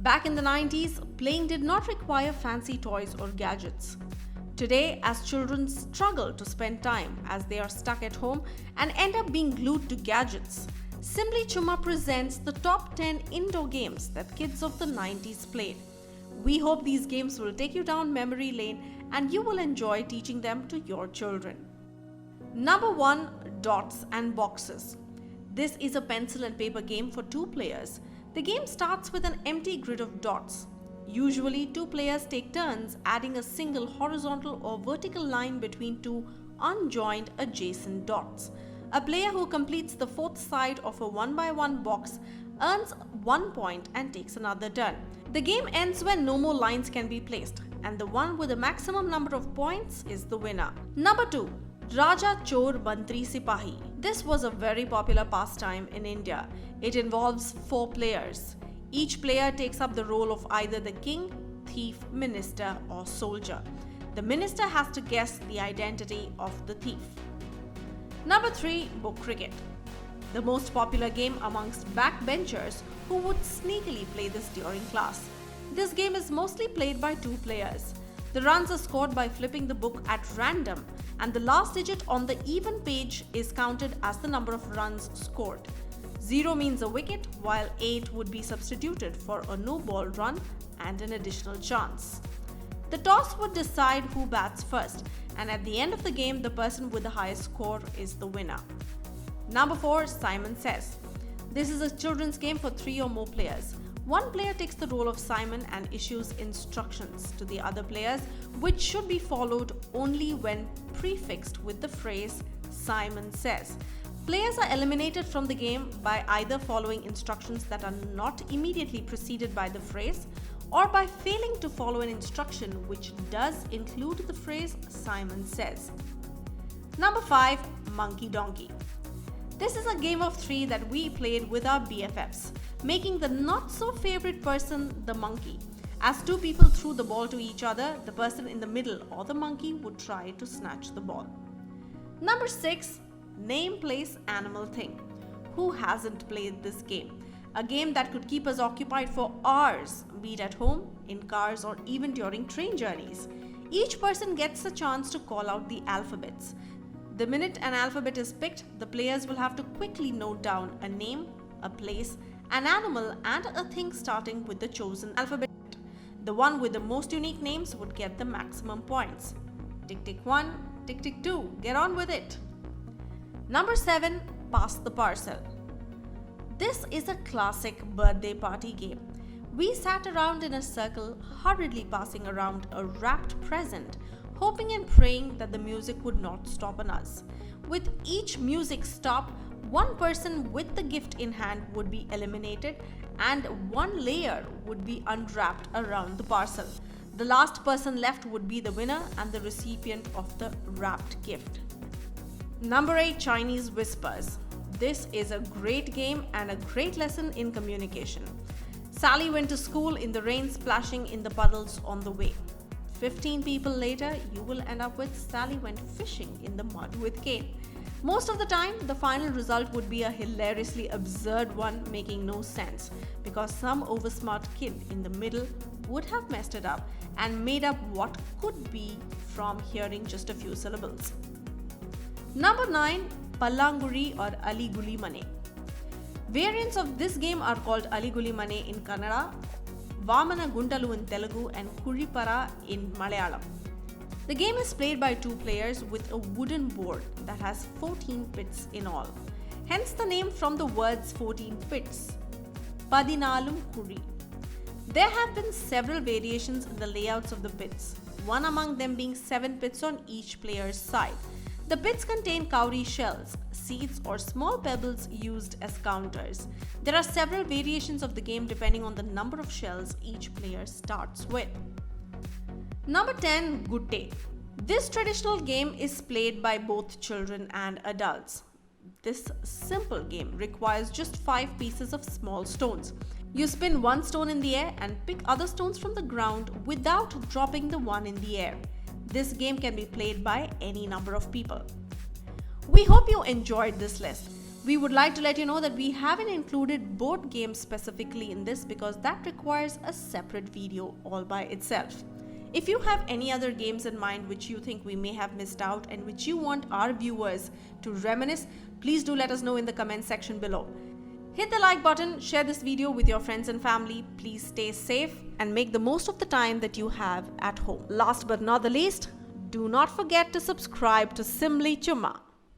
Back in the 90s, playing did not require fancy toys or gadgets. Today, as children struggle to spend time as they are stuck at home and end up being glued to gadgets, Simbly Chumma presents the top 10 indoor games that kids of the 90s played. We hope these games will take you down memory lane and you will enjoy teaching them to your children. Number 1. Dots and Boxes. This is a pencil and paper game for 2 players. The game starts with an empty grid of dots. Usually, 2 players take turns adding a single horizontal or vertical line between 2 unjoined adjacent dots. A player who completes the 4th side of a 1x1 box earns 1 point and takes another turn. The game ends when no more lines can be placed, and the one with the maximum number of points is the winner. Number 2. Raja Chor MANTRI Sipahi. This was a very popular pastime in India. It involves 4 players. Each player takes up the role of either the king, thief, minister, or soldier. The minister has to guess the identity of the thief. Number 3. Book Cricket. The most popular game amongst backbenchers who would sneakily play this during class. This game is mostly played by 2 players. The runs are scored by flipping the book at random, and the last digit on the even page is counted as the number of runs scored. 0 means a wicket, while 8 would be substituted for a no-ball run and an additional chance. The toss would decide who bats first, and at the end of the game, the person with the highest score is the winner. Number 4. Simon Says. This is a children's game for 3 or more players. One player takes the role of Simon and issues instructions to the other players, which should be followed only when prefixed with the phrase Simon Says. Players are eliminated from the game by either following instructions that are not immediately preceded by the phrase or by failing to follow an instruction which does include the phrase Simon Says. Number 5. Monkey Donkey. This is a game of 3 that we played with our BFFs, making the not-so-favorite person the monkey. As 2 people threw the ball to each other, the person in the middle or the monkey would try to snatch the ball. Number 6. Name, Place, Animal, Thing. Who hasn't played this game? A game that could keep us occupied for hours, be it at home, in cars, or even during train journeys. Each person gets a chance to call out the alphabets. The minute an alphabet is picked, the players will have to quickly note down a name, a place, an animal, and a thing starting with the chosen alphabet. The one with the most unique names would get the maximum points. Tick tick 1, tick tick 2, get on with it. Number 7. Pass the Parcel. This is a classic birthday party game. We sat around in a circle, hurriedly passing around a wrapped present, hoping and praying that the music would not stop on us. With each music stop, one person with the gift in hand would be eliminated and one layer would be unwrapped around the parcel. The last person left would be the winner and the recipient of the wrapped gift. Number 8. Chinese Whispers. This is a great game and a great lesson in communication. Sally went to school in the rain, splashing in the puddles on the way. 15 people later, you will end up with Sally went fishing in the mud with Kate. Most of the time, the final result would be a hilariously absurd one making no sense because some oversmart kid in the middle would have messed it up and made up what could be from hearing just a few syllables. Number 9. PALLANGUZHI or ALIGULI Mane. Variants of this game are called ALIGULI Mane in Kannada, Vamana Guntalu in Telugu, and Kuripara in Malayalam. The game is played by 2 players with a wooden board that has 14 pits in all. Hence the name from the words 14 pits. Padinalum Kuri. There have been several variations in the layouts of the pits, one among them being 7 pits on each player's side. The pits contain cowrie shells, seeds, or small pebbles used as counters. There are several variations of the game depending on the number of shells each player starts with. Number 10. Gutte. This traditional game is played by both children and adults. This simple game requires just 5 pieces of small stones. You spin one stone in the air and pick other stones from the ground without dropping the one in the air. This game can be played by any number of people. We hope you enjoyed this list. We would like to let you know that we haven't included board games specifically in this because that requires a separate video all by itself. If you have any other games in mind which you think we may have missed out and which you want our viewers to reminisce, please do let us know in the comment section below. Hit the like button, share this video with your friends and family. Please stay safe and make the most of the time that you have at home. Last but not the least, do not forget to subscribe to Simbly Chumma.